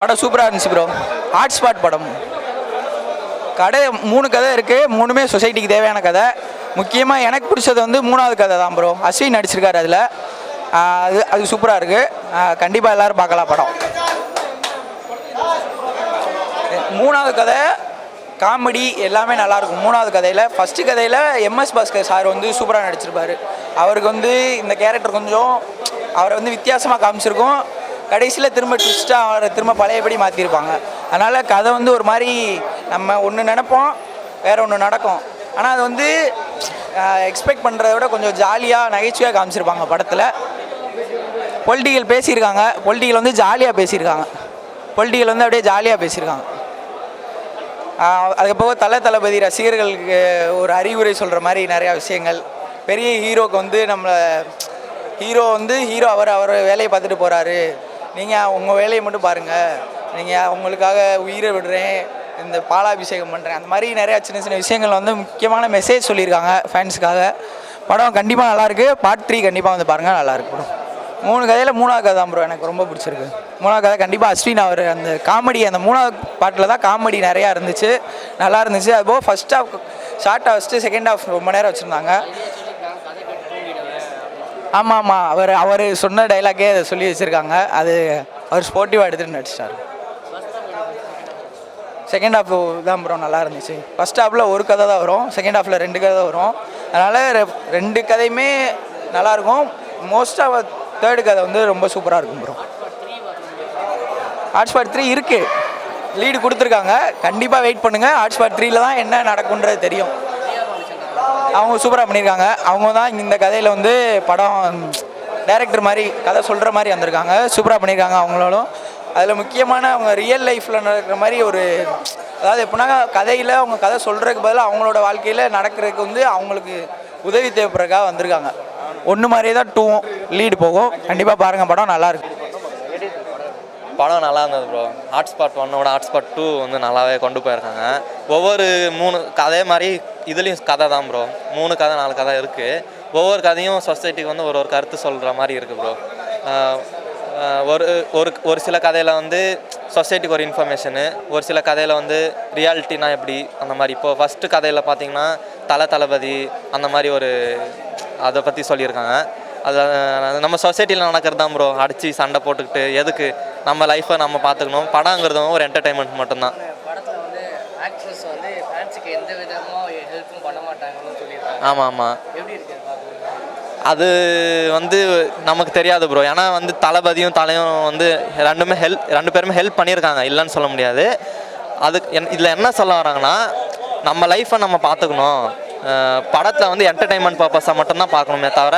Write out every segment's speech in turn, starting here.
படம் சூப்பராக இருந்துச்சு ப்ரோ. ஹாட் ஸ்பாட் படம். கதை 3 கதை இருக்குது, 3மே சொசைட்டிக்கு தேவையான கதை. முக்கியமாக எனக்கு பிடிச்சது வந்து 3வது கதை தான் ப்ரோ. அஸ்வின் நடிச்சிருக்காரு அதில். அது சூப்பராக இருக்குது. கண்டிப்பாக எல்லோரும் பார்க்கலாம் படம். 3வது கதை காமெடி எல்லாமே நல்லாயிருக்கும். 3வது கதையில் ஃபஸ்ட்டு கதையில் எம்எஸ் பாஸ்கர் சார் வந்து சூப்பராக நடிச்சிருப்பார். அவருக்கு வந்து இந்த கேரக்டர் கொஞ்சம் அவரை வந்து வித்தியாசமாக காமிச்சிருக்கும். கடைசியில் திரும்ப ட்விஸ்ட்டாக அவரை திரும்ப பழையபடி மாற்றிருப்பாங்க. அதனால் கதை வந்து ஒரு மாதிரி நம்ம ஒன்று நினைப்போம், வேறு ஒன்று நடக்கும். ஆனால் அது வந்து எக்ஸ்பெக்ட் பண்ணுறத விட கொஞ்சம் ஜாலியாக நகைச்சுவையாக காமிச்சிருப்பாங்க படத்தில். பொலிட்டிக்கல் பேசியிருக்காங்க. பொலிட்டிக்கல் வந்து ஜாலியாக பேசியிருக்காங்க. பொலிட்டிக்கல் வந்து அப்படியே ஜாலியாக பேசியிருக்காங்க. அதுக்கப்புறம் தளபதி ரசிகர்களுக்கு ஒரு அறிவுரை சொல்கிற மாதிரி நிறையா விஷயங்கள். பெரிய ஹீரோக்கு வந்து ஹீரோ அவர் வேலையை பார்த்துட்டு போகிறாரு, நீங்கள் உங்கள் வேலையை மட்டும் பாருங்கள், நீங்கள் உங்களுக்காக உயிரை விடுறேன், இந்த பாலாபிஷேகம் பண்ணுறேன், அந்த மாதிரி நிறையா சின்ன சின்ன விஷயங்கள் வந்து முக்கியமான மெசேஜ் சொல்லியிருக்காங்க ஃபேன்ஸுக்காக. படம் கண்டிப்பாக நல்லாயிருக்கு. பார்ட் 3 கண்டிப்பாக வந்து பாருங்கள், நல்லாயிருக்கு ப்ரோ. 3 கதையில் 3வது கதை தான் ப்ரோ எனக்கு ரொம்ப பிடிச்சிருக்கு. 3வது கதை கண்டிப்பாக அஸ்வின் அவர் அந்த காமெடி அந்த 3வது பாட்டில் தான் காமெடி நிறையா இருந்துச்சு, நல்லா இருந்துச்சு. அதுபோக first half short first second half ரொம்ப நேரம் வச்சுருந்தாங்க. ஆமாம், அவர் சொன்ன டைலாக்கே அதை சொல்லி வச்சுருக்காங்க. அது அவர் ஸ்போர்ட்டிவாக எடுத்துகிட்டு நடிச்சிட்டார். செகண்ட் ஹாஃப் தான் ப்ரோ நல்லா இருந்துச்சு. ஃபஸ்ட் ஹாஃபில் ஒரு கதை தான் வரும், செகண்ட் ஹாஃபில் 2 கதை வரும். அதனால் 2 கதையுமே நல்லாயிருக்கும். மோஸ்ட்டாக 3rd கதை வந்து ரொம்ப சூப்பராக இருக்கும் ப்ரோ. ஹாட் ஸ்பாட் 3 இருக்குது, லீடு கொடுத்துருக்காங்க. கண்டிப்பாக வெயிட் பண்ணுங்கள். ஹாட் ஸ்பாட் 3ல் தான் என்ன நடக்குன்றது தெரியும். அவங்க சூப்பராக பண்ணியிருக்காங்க. அவங்க தான் இந்த கதையில் வந்து படம் டைரக்டர் மாதிரி கதை சொல்கிற மாதிரி வந்திருக்காங்க. சூப்பராக பண்ணியிருக்காங்க அவங்களும். அதில் முக்கியமான அவங்க ரியல் லைஃப்பில் நடக்கிற மாதிரி அதாவது எப்படின்னா கதையில் அவங்க கதை சொல்கிறதுக்கு பதிலாக அவங்களோட வாழ்க்கையில் நடக்கிறதுக்கு வந்து அவங்களுக்கு உதவி தேவைப்படுறதுக்காக வந்திருக்காங்க. ஒன்று மாதிரியே தான் 2வும் லீடு போகும். கண்டிப்பாக பாருங்கள், படம் நல்லாயிருக்கு. படம் நல்லா இருந்தது ப்ரோ. ஹாட் ஸ்பாட் 1ஓட ஹாட் ஸ்பாட் 2 வந்து நல்லாவே கொண்டு போயிருக்காங்க. ஒவ்வொரு 3 அதே மாதிரி இதுலேயும் கதை தான் ப்ரோ. 3 கதை 4 கதை இருக்குது. ஒவ்வொரு கதையும் சொசைட்டிக்கு வந்து ஒரு கருத்து சொல்கிற மாதிரி இருக்குது ப்ரோ. ஒரு சில கதையில் வந்து சொசைட்டிக்கு ஒரு இன்ஃபர்மேஷனு, ஒரு சில கதையில் வந்து ரியாலிட்டினா எப்படி அந்த மாதிரி. இப்போது ஃபஸ்ட்டு கதையில் பார்த்திங்கன்னா தளபதி அந்த மாதிரி அதை பற்றி சொல்லியிருக்காங்க. அது நம்ம சொசைட்டியில் நடக்கிறது தான் ப்ரோ. அடித்து சண்டை போட்டுக்கிட்டு எதுக்கு, நம்ம லைஃப்பை நம்ம பார்த்துக்கணும். படங்கிறது ஒரு என்டர்டைன்மெண்ட் மட்டும்தான். படத்தில் வந்து ஆக்ட்ரஸ் வந்து ஃபேன்ஸுக்கு எந்த விதமாக ஹெல்ப்பும் பண்ண மாட்டாங்கன்னு சொல்லியிருக்காங்க. ஆமாம், எப்படி இருக்குது? அது வந்து நமக்கு தெரியாது ப்ரோ. ஏன்னா வந்து தளபதியும் வந்து ரெண்டு பேருமே ஹெல்ப் பண்ணியிருக்காங்க, இல்லைன்னு சொல்ல முடியாது. இதில் என்ன சொல்ல வராங்கன்னா, நம்ம லைஃப்பை நம்ம பார்த்துக்கணும். படத்தில் வந்து என்டர்டைன்மெண்ட் பர்பஸாக மட்டும்தான் பார்க்கணுமே தவிர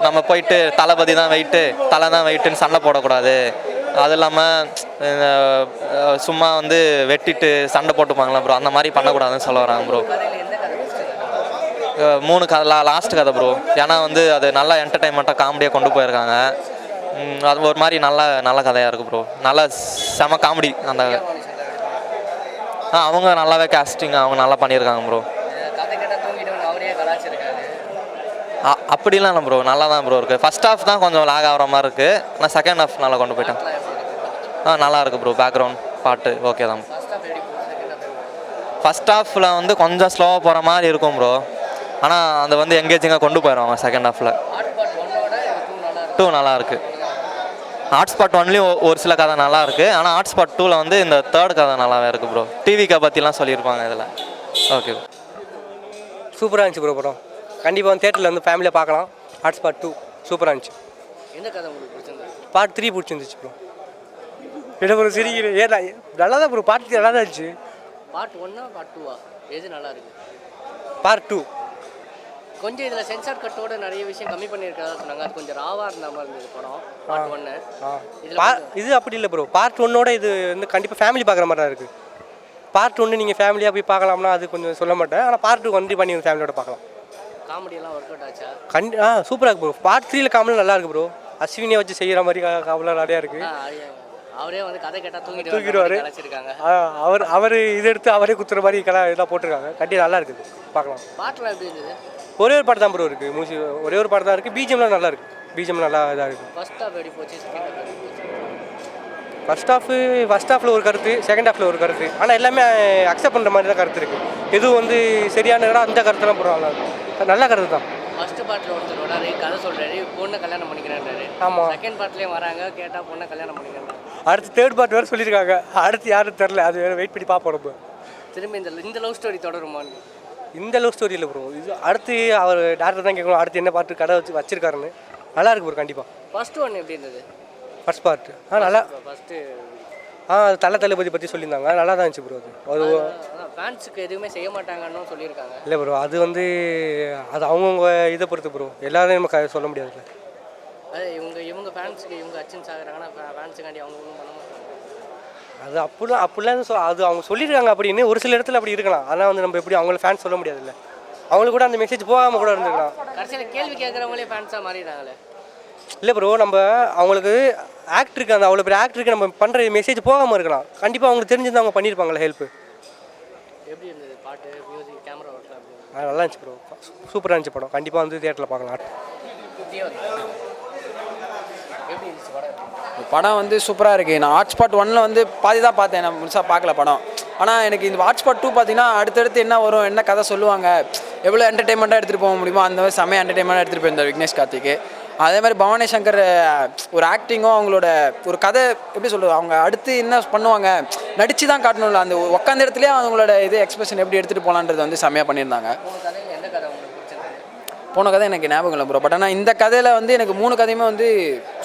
நம்ம போயிட்டு தளபதி தான் வெயிட்டு, தலை தான் வெயிட்டுன்னு சண்டை போடக்கூடாது. அது இல்லாமல் சும்மா வந்து வெட்டிட்டு சண்டை போட்டுப்பாங்களா ப்ரோ, அந்த மாதிரி பண்ணக்கூடாதுன்னு சொல்ல வராங்க ப்ரோ. 3 கதை லாஸ்ட் கதை ப்ரோ. ஏன்னா வந்து அது நல்லா என்டர்டைன்மெண்ட்டாக காமெடியாக கொண்டு போயிருக்காங்க. அது ஒரு மாதிரி நல்ல கதையாக இருக்குது ப்ரோ. நல்ல செம காமெடி. அந்த அவங்க நல்லாவே கேஸ்டிங் அவங்க நல்லா பண்ணியிருக்காங்க ப்ரோ. அப்படிலாம் இல்லை ப்ரோ, நல்லா தான் ப்ரோ இருக்குது. ஃபஸ்ட் ஹாஃப் தான் கொஞ்சம் லாக் ஆகிற மாதிரி இருக்குது, ஆனால் செகண்ட் ஹாஃப் நல்லா கொண்டு போயிட்டேன். நல்லா இருக்குது ப்ரோ. பேக்ரவுண்ட் பாட்டு ஓகே தான். ஃபஸ்ட் ஹாஃபில் வந்து கொஞ்சம் ஸ்லோவாக போகிற மாதிரி இருக்கும் ப்ரோ, ஆனால் அது வந்து எங்கேஜிங்காக கொண்டு போயிடுவாங்க செகண்ட் ஹாஃபில். 2 நல்லா இருக்குது. ஹாட் ஸ்பாட் 1லேயும் ஒரு சில கதை நல்லா இருக்குது, ஆனால் ஹாட் ஸ்பாட் 2ல் வந்து இந்த 3rd கதை நல்லாவே இருக்குது ப்ரோ. டிவிக்கை பற்றிலாம் சொல்லியிருப்பாங்க இதில். ஓகே, சூப்பராக இருந்துச்சு ப்ரோ படம். கண்டிப்பாக வந்து தேட்டரில் வந்து ஃபேமிலியாக பார்க்கலாம். ஹாட் ஸ்பாட் 2 சூப்பராக இருந்துச்சு. எந்த கதை உங்களுக்கு பிடிச்சிருந்தது? பார்ட் 3 பிடிச்சிருந்துச்சு ப்ரோ. என்ன ப்ரோ சிரிக்கிறேன்? நல்லா தான் ப்ரோ. பார்ட் 3 நல்லா தான் இருந்துச்சு. பார்ட் 1ஆ பார்ட் 2ஆ எது நல்லா இருக்குது? பார்ட் 2 கொஞ்சம் இதில் சென்சார் கட்டோட நிறைய விஷயம் கம்மி பண்ணியிருக்கிறதா சொன்னாங்க. அது கொஞ்சம் ராவாக இருந்த மாதிரி இருந்தது படம் பார்ட் 1. இது அப்படி இல்லை ப்ரோ. பார்ட் 1ஓட இது வந்து கண்டிப்பாக ஃபேமிலி பார்க்குற மாதிரி தான் இருக்குது. பார்ட் 1 நீங்கள் ஃபேமிலியாக போய் பார்க்கலாம்னா அது கொஞ்சம் சொல்ல மாட்டேன், ஆனால் பார்ட் 2 கண்டிப்பாக நீங்கள் ஃபேமிலியோட பார்க்கலாம். காமெடியெல்லாம் ஒர்க் அவுட் ஆச்சா? சூப்பராக இருக்குது ப்ரோ. பார்ட் 3ல் காமெடி நல்லா இருக்குது ப்ரோ. அஸ்வினியை வச்சு செய்கிற மாதிரி காமெடி நிறையா இருக்குது. அவரே வந்து கதை கேட்டால் தூக்கிடுவார். அவர் இது எடுத்து அவரே குத்துற மாதிரி இதெல்லாம் போட்டிருக்காங்க. கண்டிப்பாக நல்லா இருக்குது, பார்க்கலாம். பாட்டெலாம் எப்படி இருந்தது? ஒரே ஒரு பாட்டு தான் ப்ரோ இருக்குது. ஒரே ஒரு பாட்டு தான் இருக்குது. பிஜிஎம்லாம் நல்லா இருக்குது. பிஜிஎம் நல்லா இதாக இருக்குது. ஃபர்ஸ்ட் ஹாஃப் எப்படி போச்சு, செகண்ட் ஹாஃப் எப்படி போச்சு? ஃபஸ்ட் ஹாஃபில் ஒரு கருத்து, செகண்ட் ஹாஃபில் ஒரு கருத்து. ஆனால் எல்லாமே அக்செப்ட் பண்ணுற மாதிரி தான் கருத்து இருக்குது. எதுவும் வந்து சரியான இடம் அந்த கருத்தெல்லாம் போடுவாங்க. நல்ல கருத்து தான். ஃபர்ஸ்ட் பார்ட்டில் ஒருத்தர் வராரு, கதை சொல்கிறாரு, பொண்ணை கல்யாணம் பண்ணிக்கிறாரு. ஆமாம். செகண்ட் பார்ட்லேயும் வராங்க, கேட்டால் பொண்ணை கல்யாணம் பண்ணிக்கிறாங்க. அடுத்து தேர்ட் பார்ட் வேறு சொல்லியிருக்காங்க. அடுத்து யாரும் தெரில, அது வேறு வெயிட் பண்ணி பார்ப்போம் நம்ம. திரும்பி இந்த லவ் ஸ்டோரி தொடருமான்னு. இந்த லவ் ஸ்டோரி இல்லை ப்ரோ. இது அடுத்து அவர் டேரக்டர் தான் கேட்கணும், அடுத்து என்ன பார்த்து கடை வச்சிருக்காருன்னு. நல்லா இருக்கு ப்ரோ கண்டிப்பாக. ஃபர்ஸ்ட் ஒன் எப்படி இருந்தது? ஃபர்ஸ்ட் பார்ட் நல்லா. ஃபஸ்ட்டு அது தளபதி பற்றி சொல்லியிருந்தாங்க, நல்லா தான் இருந்துச்சு ப்ரோ. அது ஃபேன்ஸுக்கு எதுவுமே செய்ய மாட்டாங்கன்னு சொல்லியிருக்காங்க. இல்லை ப்ரோ, அது வந்து அது அவங்கவுங்க இதை பொறுத்து ப்ரோ, எல்லாரும் நம்ம சொல்ல முடியாதுல்ல. அது இவங்க ஃபேன்ஸுக்கு இவங்க அச்சன் சாகுறாங்கன்னா ஃபேன்ஸுக்காண்டி அவங்க ஒன்றும் பண்ண மாட்டாங்க. அது அப்படிலாம் அது அவங்க சொல்லியிருக்காங்க அப்படின்னு. ஒரு சில இடத்துல அப்படி இருக்கலாம். ஆனால் வந்து நம்ம எப்படி அவங்கள ஃபேன்ஸ் சொல்ல முடியாதுல்ல. அவங்களுக்கு கூட அந்த மெசேஜ் போகாமல் கூட இருந்துக்கலாம். கடைசியில் கேள்வி கேட்குறவங்களே ஃபேன்ஸாக மாறிடுறாங்களே. இல்லை ப்ரோ, நம்ம அவங்களுக்கு ஆக்டருக்கு அந்த அவ்வளோ பெரிய ஆக்டருக்கு நம்ம பண்ணுற மெசேஜ் போகாமல் இருக்கலாம். கண்டிப்பாக அவங்களுக்கு தெரிஞ்சிருந்து அவங்க பண்ணியிருப்பாங்களே ஹெல்ப்பு. எப்படி இருந்தது பாட்டு, மியூசிக், கேமரா ஒர்க்லாம்? நல்லா இருந்துச்சு ப்ரோ, சூப்பராக இருந்துச்சு படம். கண்டிப்பாக வந்து தியேட்டரில் பார்க்கலாம். எப்படி இருந்துச்சு படம்? படம் வந்து சூப்பராக இருக்குது. நான் ஹாட்ஸ்பாட் 1 வந்து பாதி தான் பார்த்தேன், நான் முழுசாக பார்க்கல படம். ஆனால் எனக்கு இந்த ஹாட்ஸ்பாட் 2 பார்த்தீங்கன்னா அடுத்தடுத்து என்ன வரும், என்ன கதை சொல்லுவாங்க, எவ்வளோ என்டர்டெயின்மெண்ட்டாக எடுத்துகிட்டு போக முடியுமோ அந்த மாதிரி செம்மையாக என்டர்டெயின்மெண்ட்டாக எடுத்துகிட்டு போயிருந்தார் விக்னேஷ் கார்த்திக். அதே மாதிரி பவானி சங்கர் ஒரு ஆக்டிங்கும் அவங்களோட ஒரு கதை எப்படி சொல்கிறது, அவங்க அடுத்து என்ன பண்ணுவாங்க நடித்து தான் காட்டணும்ல, அந்த உட்காந்த இடத்துலேயே அவங்களோட இது எக்ஸ்பிரஷன் எப்படி எடுத்துகிட்டு போகலான்றது வந்து செம்மையாக பண்ணியிருந்தாங்க. போன கதை எனக்கு ஞாபகம் இல்லை ப்ரோ. பட் ஆனால் இந்த கதையில் வந்து எனக்கு 3 கதையுமே வந்து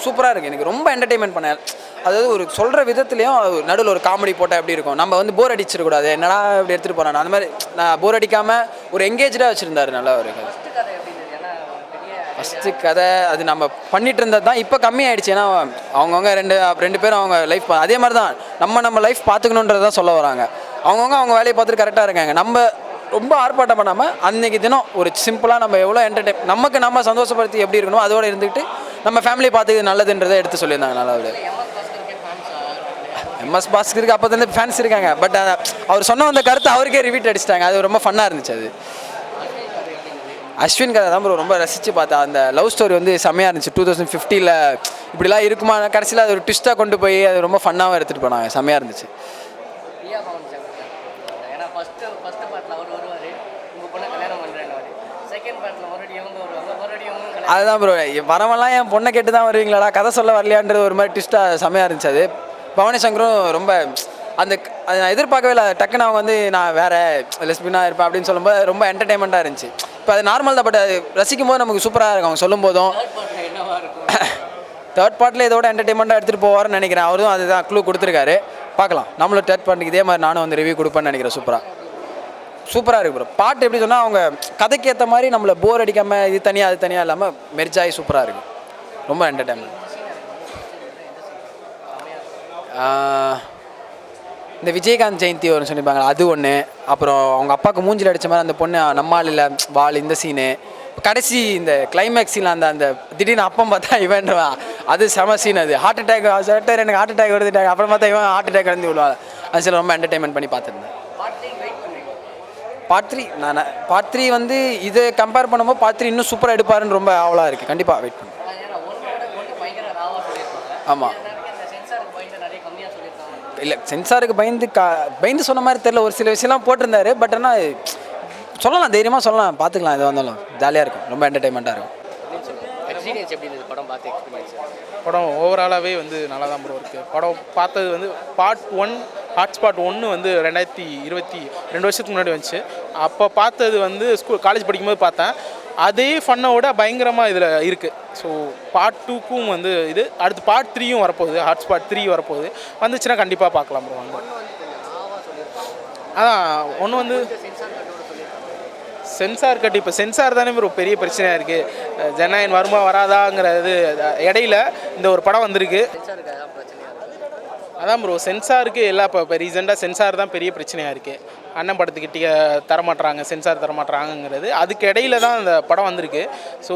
சூப்பராக இருக்குது. எனக்கு ரொம்ப என்டர்டெயின்மெண்ட் பண்ணேன். அதாவது ஒரு சொல்கிற விதத்துலேயும் நடுவில் ஒரு காமெடி போட்டால் எப்படி இருக்கும், நம்ம வந்து போர் அடிச்சிடக்கூடாது, என்னடா இப்படி எடுத்துகிட்டு போகிறான் அந்த மாதிரி நான் போர் அடிக்காமல் ஒரு எங்கேஜாக வச்சுருந்தாரு. நல்லா ஒரு கதை. ஃபஸ்ட்டு கதை அது நம்ம பண்ணிகிட்டு இருந்தது தான், இப்போ கம்மியாயிடுச்சு. ஏன்னா அவங்கவுங்க ரெண்டு பேரும் அவங்க லைஃப் அதே மாதிரி தான் நம்ம லைஃப் பார்த்துக்கணுன்றது தான் சொல்ல வராங்க. அவங்கவுங்க அவங்க வேலையை பார்த்துட்டு கரெக்டாக இருக்காங்க. நம்ம ரொம்ப ஆர்ப்பாட்டம் பண்ணாமல் அன்றைக்கி தினம் ஒரு சிம்பிளாக நம்ம எவ்வளோ நமக்கு நம்ம சந்தோஷப்படுத்தி எப்படி இருக்கணும் அதோடு இருந்துக்கிட்டு நம்ம ஃபேமிலியை பார்த்துக்கிறது நல்லதுன்றதை எடுத்து சொல்லியிருந்தாங்க. நல்லா எம்எஸ் பாஸ்கருக்கு அப்போ வந்து ஃபேன்ஸ் இருக்காங்க. பட் அவர் சொன்ன அந்த கருத்தை அவருக்கே ரிப்பீட் அடிச்சிட்டாங்க. அது ரொம்ப ஃபன்னாக இருந்துச்சு. அது அஸ்வின் கதை தான் ப்ரோ ரொம்ப ரசித்து பார்த்தேன். அந்த லவ் ஸ்டோரி வந்து செம்மையாக இருந்துச்சு. 2050 இப்படிலாம் இருக்குமா, கடைசியில் அது ஒரு ட்விஸ்ட்டாக கொண்டு போய் அது ரொம்ப ஃபன்னாகவும் எடுத்துகிட்டு போனாங்க. செம்மையாக இருந்துச்சு. அதுதான் ப்ரோ, வரவெல்லாம் என் பொண்ணை கேட்டு தான் வருவீங்களாடா, கதை சொல்ல வரலையான்றது ஒரு மாதிரி ட்விஸ்ட்டாக செம்மையாக இருந்துச்சு. அது பவானி சங்கரும் ரொம்ப அதை நான் எதிர்பார்க்கவே இல்லை. டக்குன்னு அவங்க வந்து நான் வேறு லெஸ்பினாக இருப்பேன் அப்படின்னு சொல்லும்போது ரொம்ப என்டர்டெயின்மெண்ட்டாக இருந்துச்சு. இப்போ அது நார்மல் தான், பட் அது ரசிக்கும் போது நமக்கு சூப்பராக இருக்கும். அவங்க சொல்லும் போதும் தேர்ட் பார்ட்டில் இதோட என்டர்டெயின்மெண்ட்டாக எடுத்துகிட்டு போவார்னு நினைக்கிறேன். அவரும் அதுதான் க்ளூ கொடுத்துருக்காரு. பார்க்கலாம், நம்மளும் தேர்ட் பார்ட்டுக்கு இதே மாதிரி நானும் வந்து ரிவ்யூ கொடுப்பேன்னு நினைக்கிறேன். சூப்பராக இருக்குது ப்ரோ. பாட்டு எப்படி சொன்னால் அவங்க கதைக்கு ஏற்ற மாதிரி நம்மளை போர் அடிக்காமல் இது தனியாக அது தனியாக இல்லாமல் மெர்ஜாகி சூப்பராக இருக்குது. ரொம்ப என்டர்டெயின்மெண்ட். இந்த விஜயகாந்த் ஜெயந்தி ஒன்று சொல்லியிருப்பாங்க, அது ஒன்று. அப்புறம் அவங்க அப்பாவுக்கு மூஞ்சில் அடித்த மாதிரி அந்த பொண்ணு நம்மால் இல்லை வால், இந்த சீனு. கடைசி இந்த கிளைமேக்ஸ் சீனில் அந்த திடீர்னு அப்பம் பார்த்தா இவன்வா, அது செம சீன். அது ஹார்ட் அட்டாக் சார், எனக்கு ஹார்ட் அட்டாக் வருது, அப்புறம் பார்த்தா இவன் ஹார்ட் அட்டாக் வந்து விழுவாங்க. அது சில ரொம்ப என்டர்டெயின்மெண்ட் பண்ணி பார்த்துருந்தேன். பார்ட் 3 வந்து இதை கம்பேர் பண்ணும்போது பார்ட் 3 இன்னும் சூப்பராக எடுப்பாருன்னு ரொம்ப ஆவலாக இருக்குது. கண்டிப்பாக வெயிட் பண்ணுறேன். ஆமாம், இல்லை சென்சாருக்கு பயந்து சொன்ன மாதிரி தெரில. ஒரு சில விஷயம்லாம் போட்டிருந்தாரு. பட் ஆனால் சொல்லலாம், தைரியமாக சொல்லலாம், பார்த்துக்கலாம். எது வந்தாலும் ஜாலியாக இருக்கும், ரொம்ப என்டர்டெயின்மெண்ட்டாக இருக்கும். படம் ஓவராலாகவே வந்து நல்லா தான் ப்ரோ இருக்குது. படம் பார்த்தது வந்து பார்ட் 1 ஹாட்ஸ்பாட் 1 வந்து 2022 வருஷத்துக்கு முன்னாடி வந்துச்சு. அப்போ பார்த்தது வந்து காலேஜ் படிக்கும்போது பார்த்தேன். அதே ஃபன்னோட பயங்கரமாக இதில் இருக்குது. ஸோ பார்ட் 2க்கும் வந்து இது அடுத்து பார்ட் 3யும் வரப்போகுது. ஹாட்ஸ்பாட் 3 வரப்போகுது. வந்துச்சுன்னா கண்டிப்பாக பார்க்கலாம் ப்ரோ. வந்து அதான் ஒன்று வந்து சென்சார் கட். இப்போ சென்சார் தானே ப்ரோ பெரிய பிரச்சனையாக இருக்குது. ஜனநாயகன் வருமா வராதாங்கிறது இடையில இந்த ஒரு படம் வந்திருக்கு. அதான் ப்ரோ சென்சாருக்கு எல்லாம் இப்போ ரீசெண்டாக சென்சார் தான் பெரிய பிரச்சனையாக இருக்குது. அண்ணன் படத்துக்கிட்டே தரமாட்டுறாங்க, சென்சார் தரமாட்டுறாங்கிறது. அதுக்கு இடையில தான் அந்த படம் வந்திருக்கு. ஸோ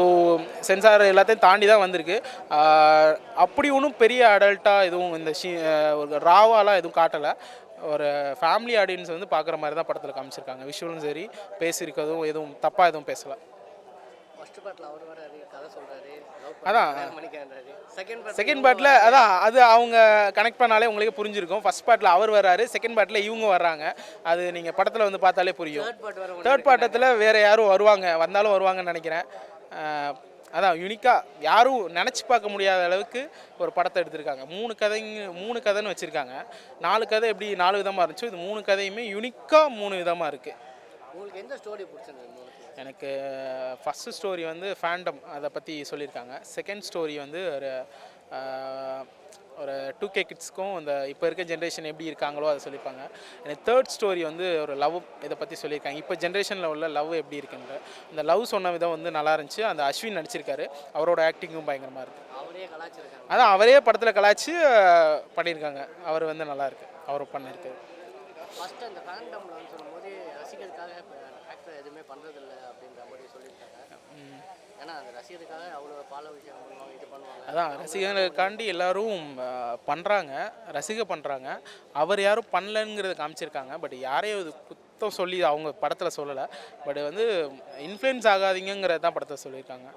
சென்சார் எல்லாத்தையும் தாண்டி தான் வந்திருக்கு. அப்படி ஒன்றும் பெரிய அடல்ட்டாக எதுவும் இந்த ஒரு ராவாலாம் எதுவும் காட்டலை. ஒரு ஃபேமிலி ஆடியன்ஸ் வந்து பார்க்குற மாதிரி தான் படத்தில் காமிச்சிருக்காங்க. விஷுவலும் சரி, பேசியிருக்கிறதும் எதுவும் தப்பாக எதுவும் பேசலை. அதான். மணிக்கான்றாரு செகண்ட் பார்ட்டில் அதான் அது அவங்க கனெக்ட் பண்ணாலே உங்களுக்கு புரிஞ்சிருக்கும். ஃபர்ஸ்ட் பார்ட்டில் அவர் வர்றாரு, செகண்ட் பார்ட்டில் இவங்க வர்றாங்க. அது நீங்கள் படத்தில் வந்து பார்த்தாலே புரியும். தேர்ட் பார்ட்டத்தில் வேறு யாரும் வந்தாலும் வருவாங்கன்னு நினைக்கிறேன். அதான் யூனிக்காக யாரும் நினச்சி பார்க்க முடியாத அளவுக்கு ஒரு படத்தை எடுத்திருக்காங்க. 3 கதைன்னு வச்சுருக்காங்க. 4 கதை எப்படி 4 விதமாக இருந்துச்சோ, இது 3 கதையுமே யூனிக்காக 3 விதமாக இருக்குது. உங்களுக்கு எந்த ஸ்டோரி பிடிச்சிருந்தது? எனக்கு ஃபஸ்ட்டு ஸ்டோரி வந்து ஃபேண்டம், அதை பற்றி சொல்லியிருக்காங்க. செகண்ட் ஸ்டோரி வந்து ஒரு 2K கிட்ஸ்க்கும் இந்த இப்போ இருக்க ஜென்ரேஷன் எப்படி இருக்காங்களோ அதை சொல்லியிருப்பாங்க. எனக்கு தேர்ட் ஸ்டோரி வந்து ஒரு லவ் இதை பற்றி சொல்லியிருக்காங்க. இப்போ ஜென்ரேஷனில் உள்ள லவ் எப்படி இருக்குன்ற அந்த லவ் சொன்ன விதம் வந்து நல்லா இருந்துச்சு. அந்த அஸ்வின் நடிச்சிருக்காரு, அவரோட ஆக்டிங்கும் பயங்கரமாக இருக்குது. அவரே கலாச்சிருக்காங்க. அதான் அவரே படத்தில் கலாய்ச்சி பண்ணியிருக்காங்க. அவர் வந்து நல்லா இருக்கு, அவர் பண்ணியிருக்காரு. ஃபஸ்ட்டு அந்த ஃபேண்டம்ல வந்து சொல்லும்போது ரசிகருக்காக ஆக்டர் எதுவுமே பண்ணுறதில்ல அப்படின்ற மாதிரி சொல்லியிருக்காங்க. ஏன்னா அந்த ரசிகருக்காக அவ்வளோ பால விஷயம் பண்ணுவாங்க, இது பண்ணுவாங்க. அதான் ரசிகர்களுக்காண்டி எல்லாரும் பண்ணுறாங்க. அவர் யாரும் பண்ணலங்கிறத காமிச்சிருக்காங்க. பட் யாரையும் இது குத்தம் சொல்லி அவங்க படத்தில் சொல்லலை. பட் வந்து இன்ஃப்ளூயன்ஸ் ஆகாதீங்கிறத தான் படத்தை சொல்லியிருக்காங்க.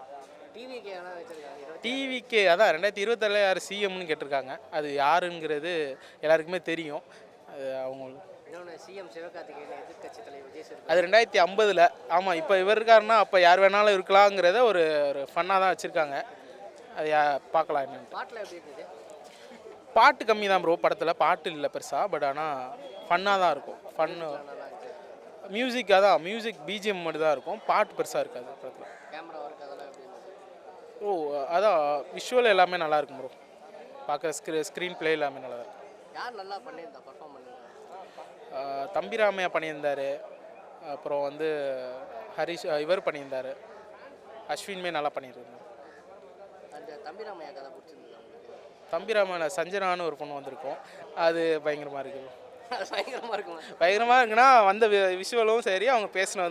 டிவிக்கு ஆனால் வச்சிருக்காங்க. டிவிக்கு அதான் 2027 யார் சிஎம்னு கேட்டிருக்காங்க. அது யாருங்கிறது எல்லாருக்குமே தெரியும். அது அவங்களுக்கு இன்னொன்று சிஎம் சிவகார்த்திகேயன் எதிர்க்கட்சி தலைவர் விஜய் சேதுபதி. அது 2050. ஆமாம், இப்போ இவர் இருக்காருன்னா அப்போ யார் வேணாலும் இருக்கலாங்கிறத ஒரு ஃபன்னாக தான் வச்சுருக்காங்க. அது பார்க்கலாம் என்னென்னு. பாட்டில் எப்படி இருந்தது? பாட்டு கம்மி தான் ப்ரோ படத்தில், பாட்டு இல்லை பெருசாக. பட் ஆனால் ஃபன்னாக தான் இருக்கும். ஃபன்னு மியூசிக், அதான் மியூசிக் பிஜிஎம் மட்டும் தான் இருக்கும், பாட்டு பெருசாக இருக்காது படத்தில். கேமரா ஒர்க் அதெல்லாம் எப்படி இருந்தது? அதான் விஷுவல் எல்லாமே நல்லா இருக்கும் ப்ரோ. பார்க்குற ஸ்க்ரீன் ப்ளே எல்லாமே நல்லா இருக்கும். யார் நல்லா பண்ணியிருந்தா பர்ஃபார்ம் பண்ணியிருந்தா? தம்பி ராமையா பண்ணியிருந்தார். அப்புறம் வந்து ஹரிஷ் இவர் பண்ணியிருந்தார். அஸ்வின்மே நல்லா பண்ணியிருந்தார். அந்த தம்பிராமையா கதை பிடிச்சிருந்தது உங்களுக்கு? தம்பிராமையில் சஞ்சனான்னு ஒரு பொண்ணு வந்திருக்கும். அது பயங்கரமாக இருக்குது. பயங்கரமாக இருக்குமா? பயங்கரமாக இருக்குன்னா வந்த விஷுவலும் சரி, அவங்க பேசினது